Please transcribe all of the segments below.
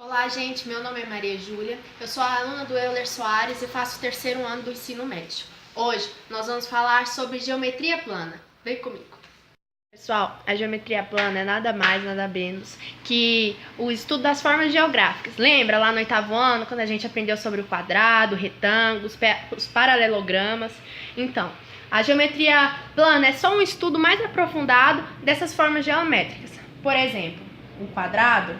Olá, gente. Meu nome é Maria Júlia. Eu sou a aluna do Euler Soares e faço o terceiro ano do ensino médio. Hoje nós vamos falar sobre geometria plana. Vem comigo. Pessoal, a geometria plana é nada mais, nada menos que o estudo das formas geográficas. Lembra lá no oitavo ano, quando a gente aprendeu sobre o quadrado, o retângulo, os paralelogramas? Então, a geometria plana é só um estudo mais aprofundado dessas formas geométricas. Por exemplo, o quadrado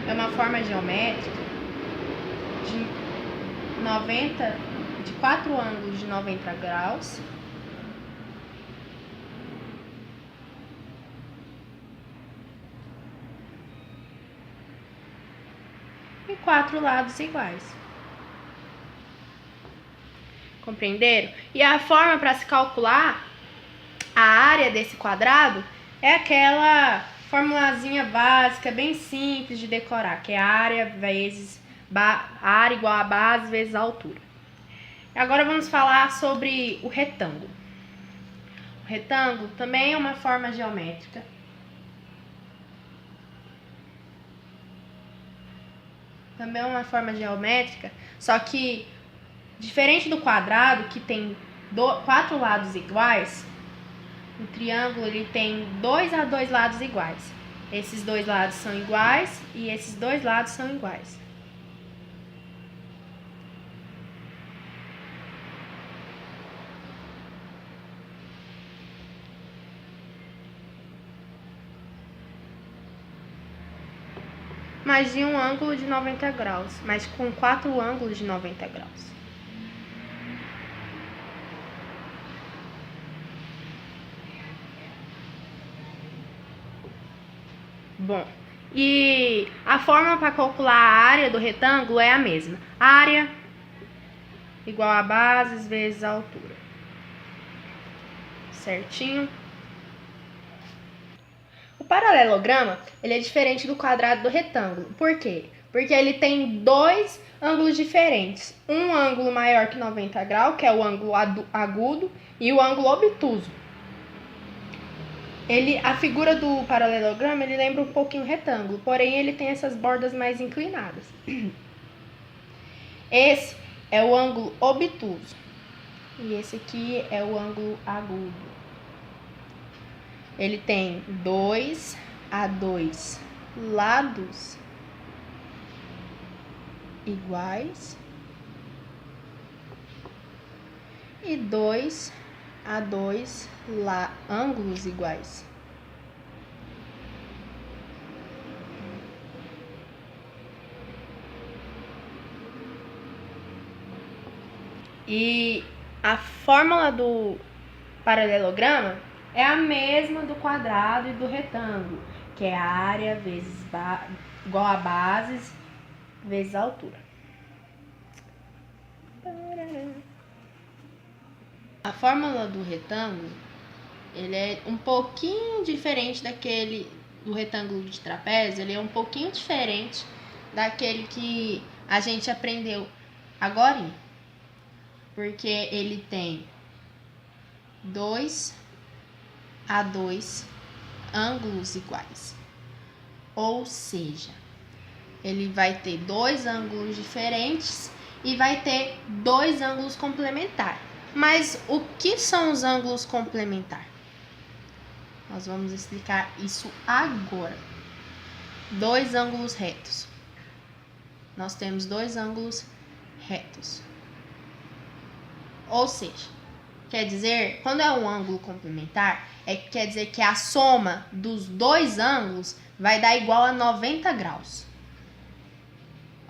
é uma forma geométrica de 4 ângulos de 90 graus e 4 lados iguais. Compreenderam? E a forma para se calcular a área desse quadrado é aquela formulazinha básica, bem simples de decorar, que é área igual a base vezes a altura. Agora vamos falar sobre o retângulo. O retângulo também é uma forma geométrica. Só que diferente do quadrado, que tem 4 lados iguais, o triângulo ele tem 2 a 2 lados iguais. Esses 2 lados são iguais e esses 2 lados são iguais. Mas de um ângulo de 90 graus, mas com 4 ângulos de 90 graus. Bom, e a forma para calcular a área do retângulo é a mesma. Área igual a bases vezes a altura. Certinho? O paralelograma, ele é diferente do quadrado do retângulo. Por quê? Porque ele tem 2 ângulos diferentes. Um ângulo maior que 90 graus, que é o ângulo agudo, e o ângulo obtuso. A figura do paralelograma, ele lembra um pouquinho o retângulo, porém ele tem essas bordas mais inclinadas. Esse é o ângulo obtuso e esse aqui é o ângulo agudo. Ele tem 2 a 2 lados iguais e 2 a 2 ângulos iguais. E a fórmula do paralelograma é a mesma do quadrado e do retângulo, que é a área vezes igual a bases vezes a altura. A fórmula do retângulo, ele é um pouquinho diferente daquele do retângulo de trapézio, ele é um pouquinho diferente daquele que a gente aprendeu agora, porque ele tem 2 a 2 ângulos iguais. Ou seja, ele vai ter 2 ângulos diferentes e vai ter 2 ângulos complementares. Mas o que são os ângulos complementares? Nós vamos explicar isso agora. 2 ângulos retos. Nós temos 2 ângulos retos. Ou seja, quer dizer, quando é um ângulo complementar, quer dizer que a soma dos 2 ângulos vai dar igual a 90 graus.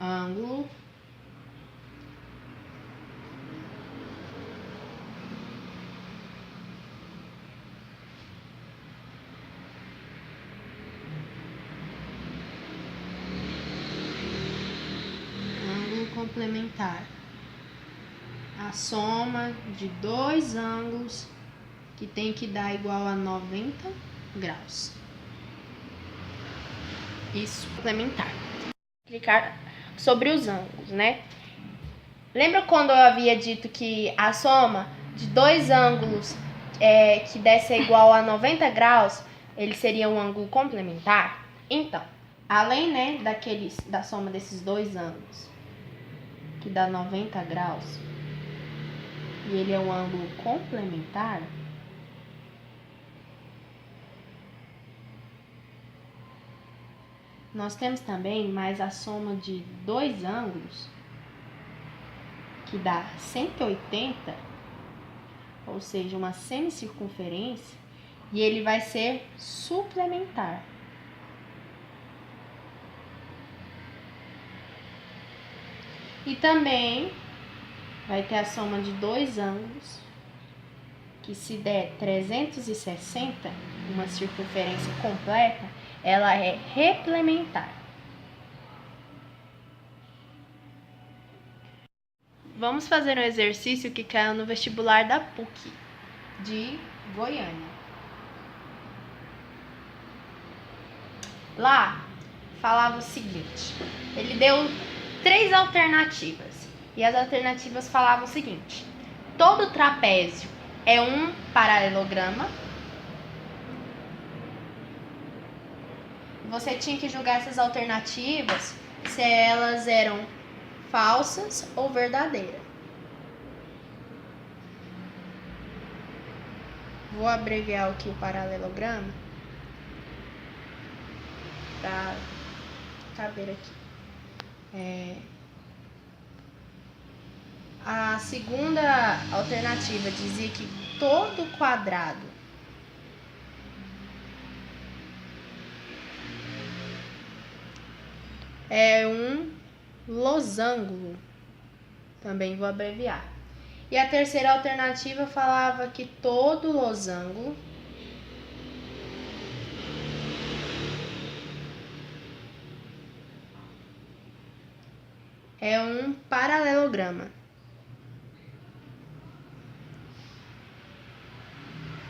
Ângulo complementar. A soma de 2 ângulos que tem que dar igual a 90 graus. Isso, complementar. Explicar sobre os ângulos, né? Lembra quando eu havia dito que a soma de dois ângulos que desse igual a 90 graus, ele seria um ângulo complementar? Então, além, né, da soma desses dois ângulos, que dá 90 graus, e ele é um ângulo complementar, nós temos também mais a soma de dois ângulos, que dá 180, ou seja, uma semicircunferência, e ele vai ser suplementar. E também vai ter a soma de dois ângulos, que se der 360, uma circunferência completa, ela é replementar. Vamos fazer um exercício que caiu no vestibular da PUC de Goiânia. Lá falava o seguinte: ele deu 3 alternativas, e as alternativas falavam o seguinte: todo trapézio é um paralelograma. Você tinha que julgar essas alternativas se elas eram falsas ou verdadeiras. Vou abreviar aqui o paralelograma para caber aqui. A segunda alternativa dizia que todo quadrado é um losango. Também vou abreviar. E a terceira alternativa falava que todo losango é um paralelograma.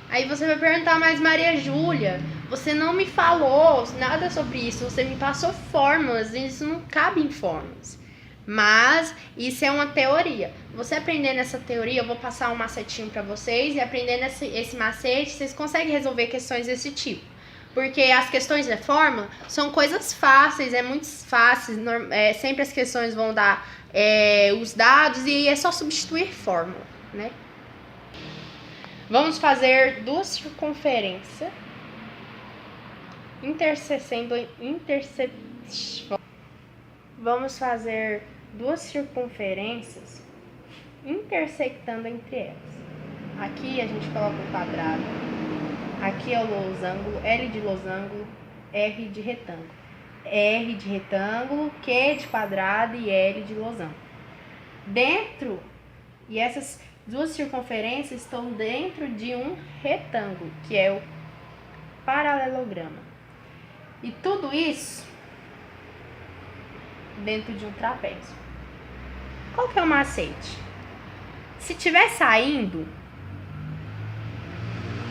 Aí você vai perguntar, mas Maria Júlia, você não me falou nada sobre isso, você me passou fórmulas, isso não cabe em fórmulas. Mas isso é uma teoria. Você aprendendo essa teoria, eu vou passar um macetinho para vocês, e aprendendo esse macete, vocês conseguem resolver questões desse tipo. Porque as questões de fórmula são coisas fáceis, muito fáceis, sempre as questões vão dar os dados e é só substituir fórmula, né? Vamos fazer duas circunferências Vamos fazer duas circunferências intersectando entre elas. Aqui a gente coloca um quadrado, aqui é o losango, L de losango, R de retângulo. R de retângulo, Q de quadrado e L de losango. E essas duas circunferências estão dentro de um retângulo, que é o paralelograma. E tudo isso dentro de um trapézio. Qual que é o macete? Se tiver saindo,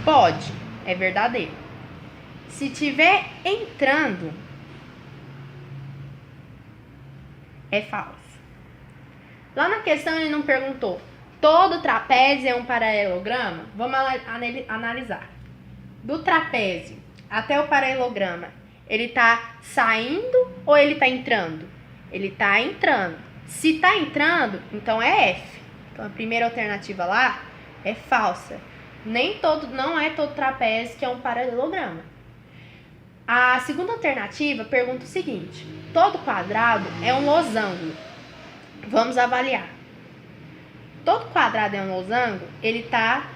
pode, é verdadeiro. Se tiver entrando, é falso. Lá na questão ele não perguntou: todo trapézio é um paralelograma? Vamos analisar. Do trapézio até o paralelograma, ele está saindo ou ele está entrando? Ele está entrando. Se está entrando, então é F. Então a primeira alternativa lá é falsa. Não é todo trapézio que é um paralelograma. A segunda alternativa pergunta o seguinte: todo quadrado é um losango. Vamos avaliar. Todo quadrado é um losango, ele está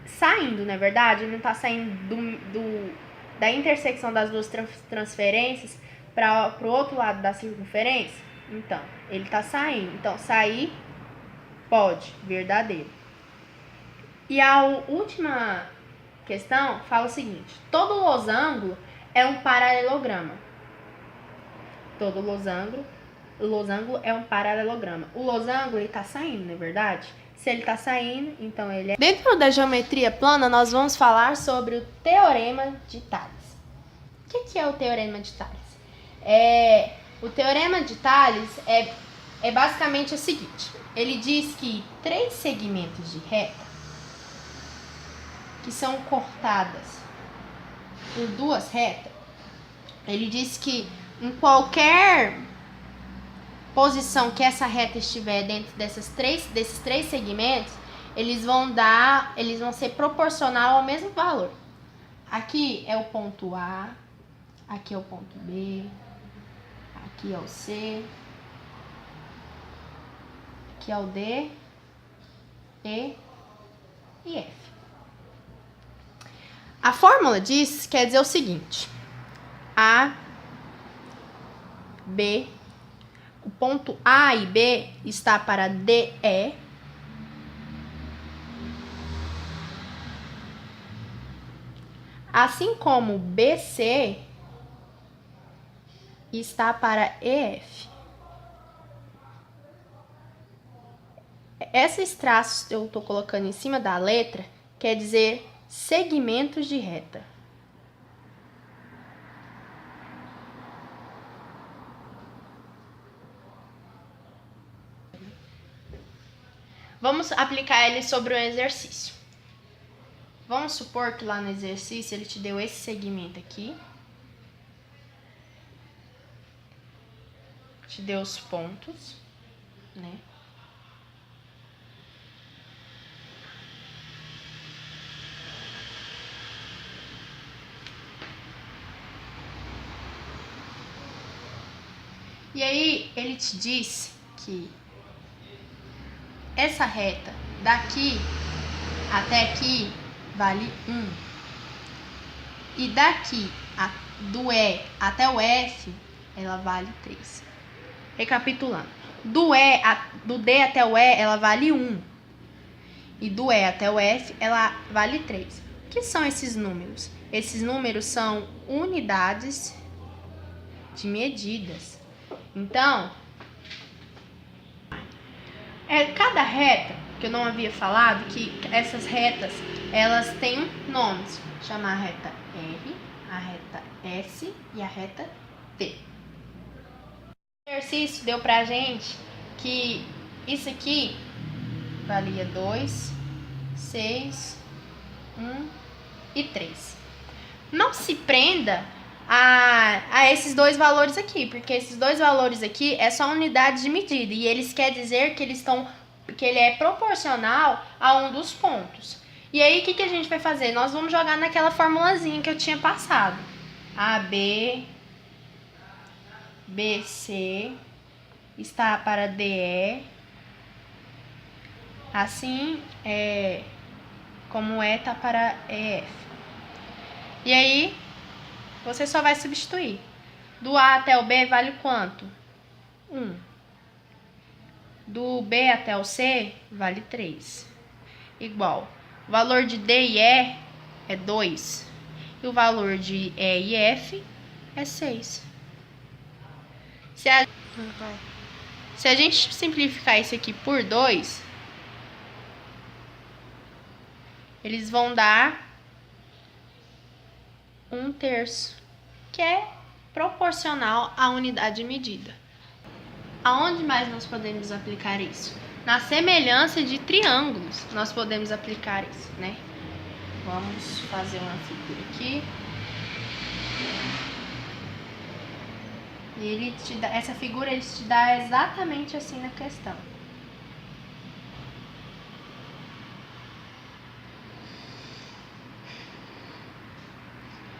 saindo, não é verdade? Ele não está saindo da intersecção das duas transferências para o outro lado da circunferência? Então, ele está saindo. Então, sair pode, verdadeiro. E a última questão fala o seguinte: todo losango é um paralelograma. Todo losango é um paralelograma. O losango, ele está saindo, não é verdade? Se ele está saindo, então ele é... Dentro da geometria plana, nós vamos falar sobre o Teorema de Tales. O que é o Teorema de Tales? O Teorema de Tales é basicamente o seguinte. Ele diz que 3 segmentos de reta que são cortadas por 2 retas, ele diz que em qualquer posição que essa reta estiver dentro desses três segmentos, eles vão ser proporcional ao mesmo valor. Aqui é o ponto A, aqui é o ponto B, aqui é o C, aqui é o D, E e F. A fórmula diz, quer dizer o seguinte: A, B, o ponto A e B está para DE, assim como BC está para EF. Esses traços que eu estou colocando em cima da letra quer dizer segmentos de reta. Vamos aplicar ele sobre um exercício. Vamos supor que lá no exercício ele te deu esse segmento aqui. Te deu os pontos, né? E aí ele te diz que essa reta daqui até aqui vale 1. E daqui do E até o F, ela vale 3. Recapitulando. Do D até o E, ela vale 1. E do E até o F, ela vale 3. O que são esses números? Esses números são unidades de medidas. Então, cada reta, que eu não havia falado, que essas retas, elas têm nomes. Chama a reta R, a reta S e a reta T. O exercício deu pra gente que isso aqui valia 2, 6, 1 e 3. Não se prenda a esses dois valores aqui, porque esses dois valores aqui é só unidade de medida e eles querem dizer que ele é proporcional a um dos pontos. E aí, o que a gente vai fazer? Nós vamos jogar naquela formulazinha que eu tinha passado. AB, BC está para DE, assim como E está para EF. E aí, você só vai substituir. Do A até o B vale quanto? 1. Do B até o C vale 3. Igual. O valor de D e E é 2. E o valor de E e F é 6. Se a gente simplificar isso aqui por 2, eles vão dar 1/3, que é proporcional à unidade de medida. Aonde mais nós podemos aplicar isso? Na semelhança de triângulos, nós podemos aplicar isso, né? Vamos fazer uma figura aqui. E essa figura ele te dá exatamente assim na questão.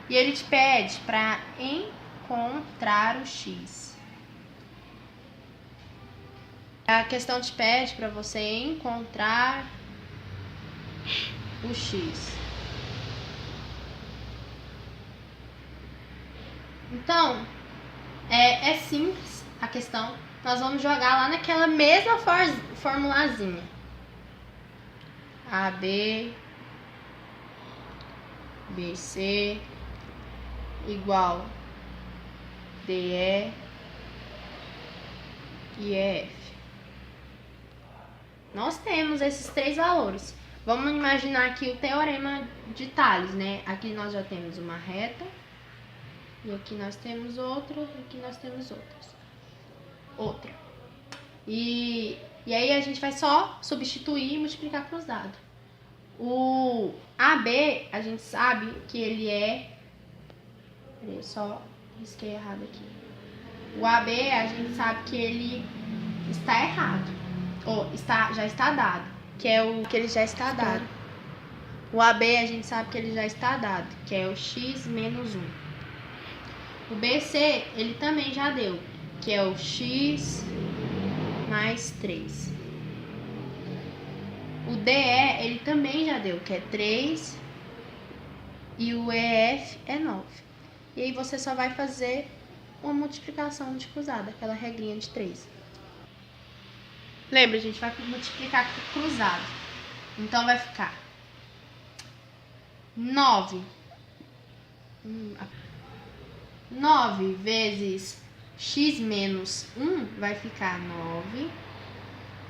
E ele te pede para encontrar o x. A questão te pede para você encontrar o x. Então, é simples a questão. Nós vamos jogar lá naquela mesma formulazinha. AB, BC igual DE e EF. Nós temos esses 3 valores. Vamos imaginar aqui o teorema de Tales, né? Aqui nós já temos uma reta, e aqui nós temos outra, e aqui nós temos outra. E aí a gente vai só substituir e multiplicar cruzado. O AB, a gente sabe que ele é... Peraí, eu só risquei errado aqui. O AB, a gente sabe que ele está errado. Ou já está dado. Que é o que ele já está dado. O AB, a gente sabe que ele já está dado. Que é o x menos 1. O BC, ele também já deu. Que é o x mais 3. O DE, ele também já deu, que é 3. E o EF é 9. E aí você só vai fazer uma multiplicação de cruzada, aquela regrinha de 3. Lembra, a gente vai multiplicar com cruzado. Então vai ficar 9. 9 vezes x menos 1 vai ficar 9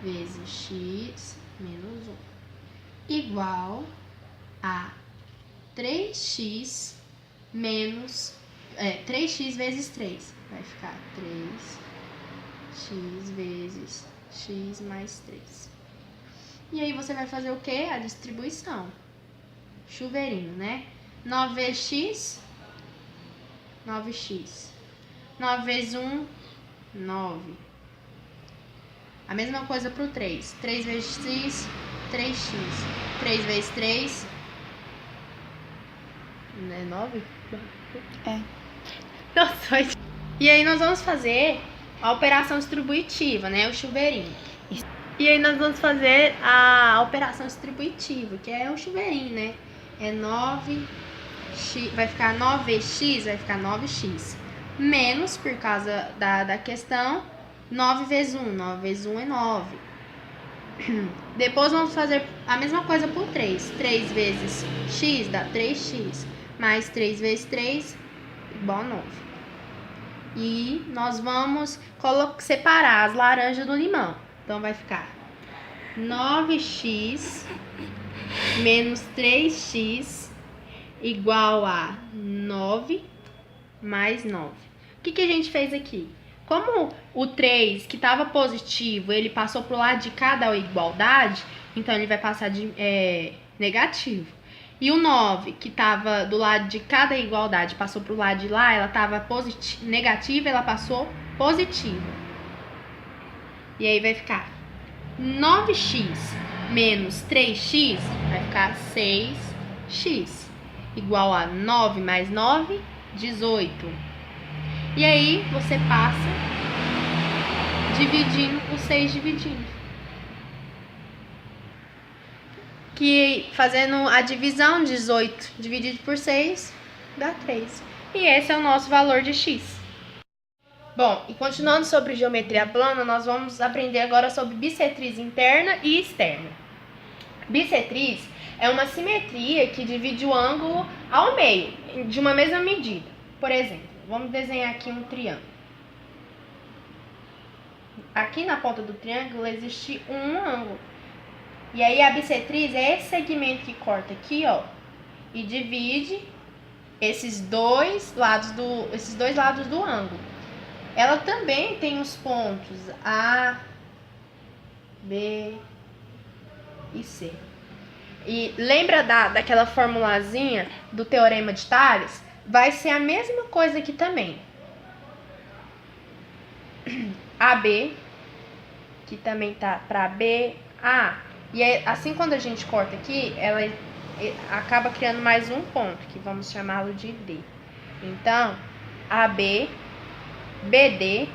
vezes x menos 1 igual a 3x menos 3x vezes 3. Vai ficar 3x vezes x mais 3. E aí você vai fazer o quê? A distribuição. Chuveirinho, né? 9 vezes x, 9x. 9 vezes 1, 9. A mesma coisa pro 3. 3 vezes x, 3x. 3 vezes 3... Não é 9? É. Nossa. E aí nós vamos fazer a operação distributiva, né? O chuveirinho. Isso. E aí nós vamos fazer a operação distributiva, que é o chuveirinho, né? É 9x, vai ficar 9 vezes x, vai ficar 9x. Menos, por causa da questão, 9 vezes 1. 9 vezes 1 é 9. Depois vamos fazer a mesma coisa por 3. 3 vezes x dá 3x. Mais 3 vezes 3 igual a 9. E nós vamos separar as laranjas do limão. Então vai ficar 9x menos 3x igual a 9 mais 9. O que a gente fez aqui? Como o 3, que estava positivo, ele passou para o lado de cá da igualdade, então ele vai passar de negativo. E o 9, que estava do lado de cá da igualdade, passou para o lado de lá, ela estava negativa, ela passou positiva. E aí vai ficar 9x menos 3x, vai ficar 6x, igual a 9 mais 9, 18. E aí você passa dividindo o 6 dividindo. Que fazendo a divisão, 18 dividido por 6 dá 3. E esse é o nosso valor de x. Bom, e continuando sobre geometria plana, nós vamos aprender agora sobre bissetriz interna e externa. Bissetriz é uma simetria que divide o ângulo ao meio, de uma mesma medida. Por exemplo, vamos desenhar aqui um triângulo. Aqui na ponta do triângulo existe um ângulo. E aí a bissetriz é esse segmento que corta aqui, ó, e divide esses dois lados do ângulo. Ela também tem os pontos A, B e C. E lembra daquela formulazinha do teorema de Tales? Vai ser a mesma coisa aqui também. AB, que também tá para B, A. E assim, quando a gente corta aqui, ela acaba criando mais um ponto, que vamos chamá-lo de D. Então, AB, BD,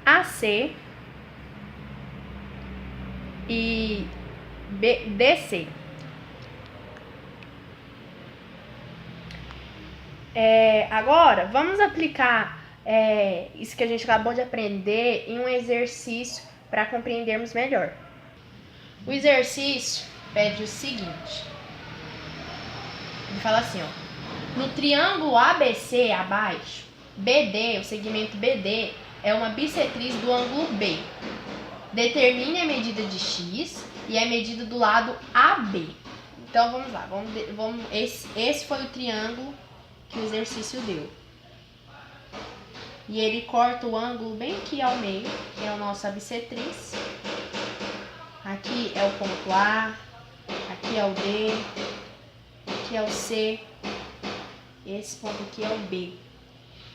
AC e DC. Agora, vamos aplicar isso que a gente acabou de aprender em um exercício para compreendermos melhor. O exercício pede o seguinte. Ele fala assim, ó. No triângulo ABC abaixo, BD, o segmento BD, é uma bissetriz do ângulo B. Determine a medida de x e a medida do lado AB. Então, vamos lá. Esse foi o triângulo que o exercício deu. E ele corta o ângulo bem aqui ao meio, que é o nosso a bissetriz. Aqui é o ponto A, aqui é o D, aqui é o C, esse ponto aqui é o B.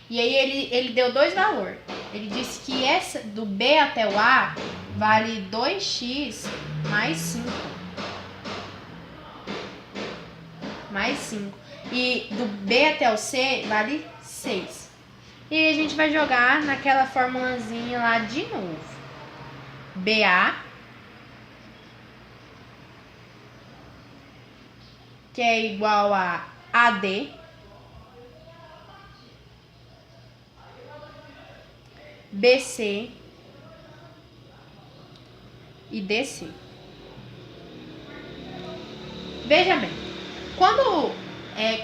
E aí ele deu dois valores. Ele disse que essa do B até o A vale 2x mais 5. Mais 5. E do B até o C vale 6. E aí a gente vai jogar naquela formulazinha lá de novo. BA, que é igual a AD, BC e DC. Veja bem, quando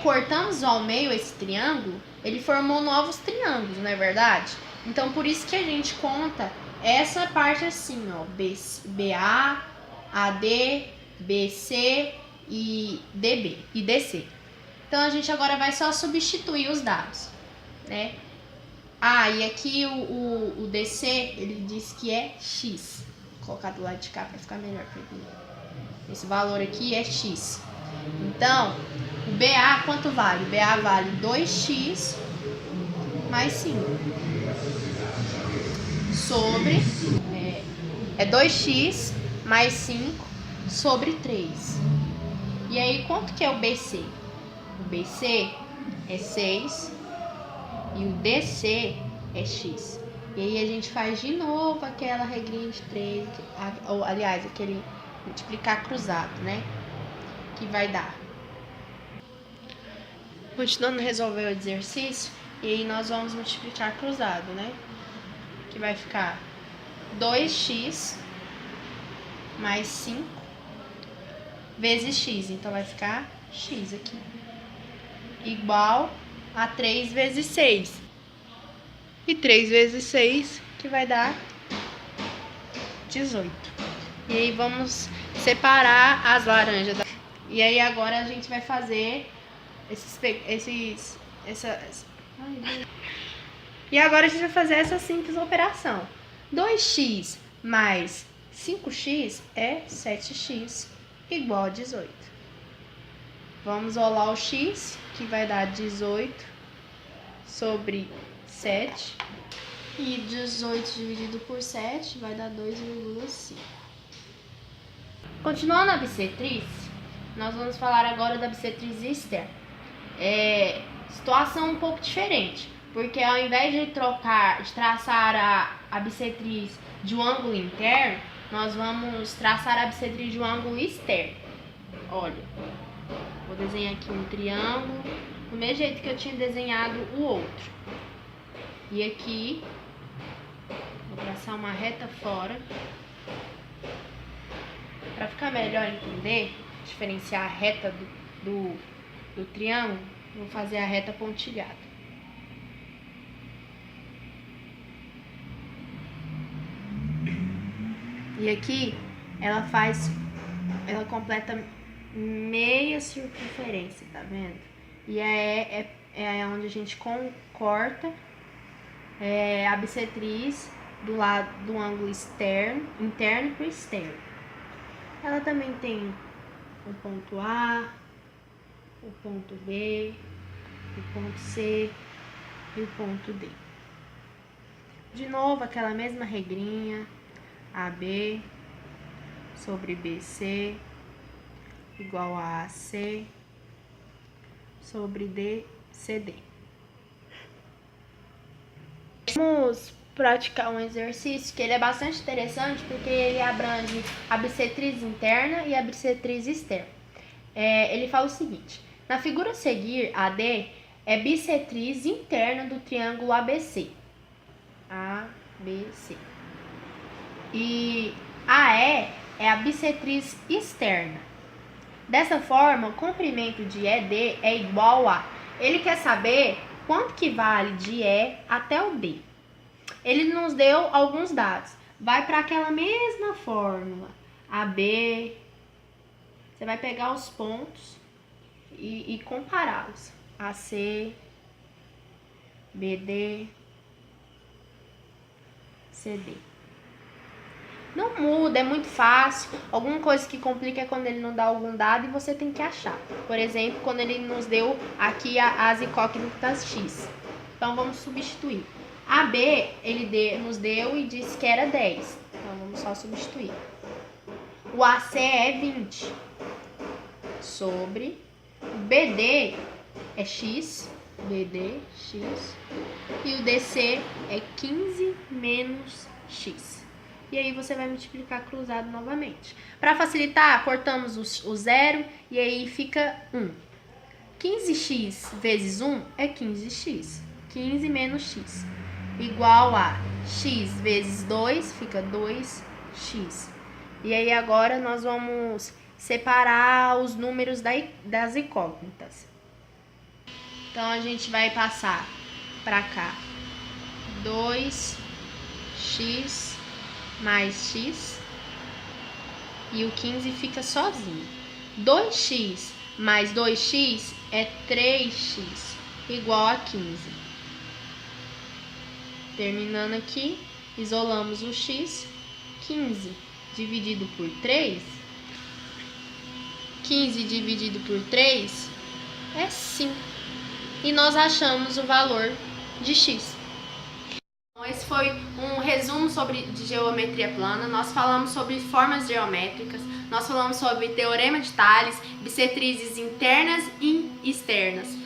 cortamos ao meio esse triângulo, ele formou novos triângulos, não é verdade? Então, por isso que a gente conta essa parte assim, ó, BA, AD, BC e DB e DC. Então, a gente agora vai só substituir os dados, né? Ah, e aqui o DC, ele diz que é X. Vou colocar do lado de cá para ficar melhor para ele. Esse valor aqui é X. Então, o BA quanto vale? O BA vale 2x mais 5. Sobre... É 2x mais 5 sobre 3. E aí, quanto que é o BC? O BC é 6 e o DC é x. E aí a gente faz de novo aquela regrinha de 3, ou aliás, aquele multiplicar cruzado, né? Que vai dar. Continuando a resolver o exercício, e aí nós vamos multiplicar cruzado, né? Que vai ficar 2x mais 5 vezes x. Então vai ficar x aqui. Igual a 3 vezes 6. E 3 vezes 6, que vai dar 18. E aí vamos separar as laranjas. E aí agora a gente vai fazer E agora a gente vai fazer essa simples operação. 2x mais 5x é 7x, igual a 18. Vamos rolar o x, que vai dar 18 sobre 7. E 18 dividido por 7 vai dar 2,5. Continuando a bissetriz, nós vamos falar agora da bissetriz externa. Situação um pouco diferente, porque ao invés de traçar a bissetriz de um ângulo interno, nós vamos traçar a bissetriz de um ângulo externo. Olha, vou desenhar aqui um triângulo, do mesmo jeito que eu tinha desenhado o outro. E aqui, vou traçar uma reta fora. Para ficar melhor entender, diferenciar a reta do triângulo, vou fazer a reta pontilhada. E aqui, ela completa meia circunferência, tá vendo? E é onde a gente corta a bissetriz do lado do ângulo interno para o externo. Ela também tem o ponto A, o ponto B, o ponto C e o ponto D. De novo, aquela mesma regrinha, AB sobre BC igual a AC sobre DCD. Vamos praticar um exercício que ele é bastante interessante porque ele abrange a bissetriz interna e a bissetriz externa. Ele fala o seguinte: na figura a seguir, AD é bissetriz interna do triângulo ABC. ABC. E AE é a bissetriz externa. Dessa forma, o comprimento de ED é igual a... Ele quer saber quanto que vale de E até o D. Ele nos deu alguns dados. Vai para aquela mesma fórmula. AB. Você vai pegar os pontos e compará-los. AC, BD, CD. Não muda, é muito fácil. Alguma coisa que complica é quando ele não dá algum dado e você tem que achar. Por exemplo, quando ele nos deu aqui as incógnitas X. Então, vamos substituir. A B, ele nos deu e disse que era 10. Então, vamos só substituir. O AC é 20. Sobre BD é X. BD, X. E o DC é 15 menos X. E aí você vai multiplicar cruzado novamente. Para facilitar, cortamos o zero e aí fica 1. 15x vezes 1 é 15x. 15 menos x. Igual a x vezes 2, fica 2x. E aí agora nós vamos separar os números das incógnitas. Então a gente vai passar para cá. 2x mais x, e o 15 fica sozinho. 2x mais 2x é 3x, igual a 15. Terminando aqui, isolamos o x. 15 dividido por 3, 15 dividido por 3 é 5. E nós achamos o valor de x. Esse foi um resumo de geometria plana. Nós falamos sobre formas geométricas, nós falamos sobre teorema de Tales, bissetrizes internas e externas.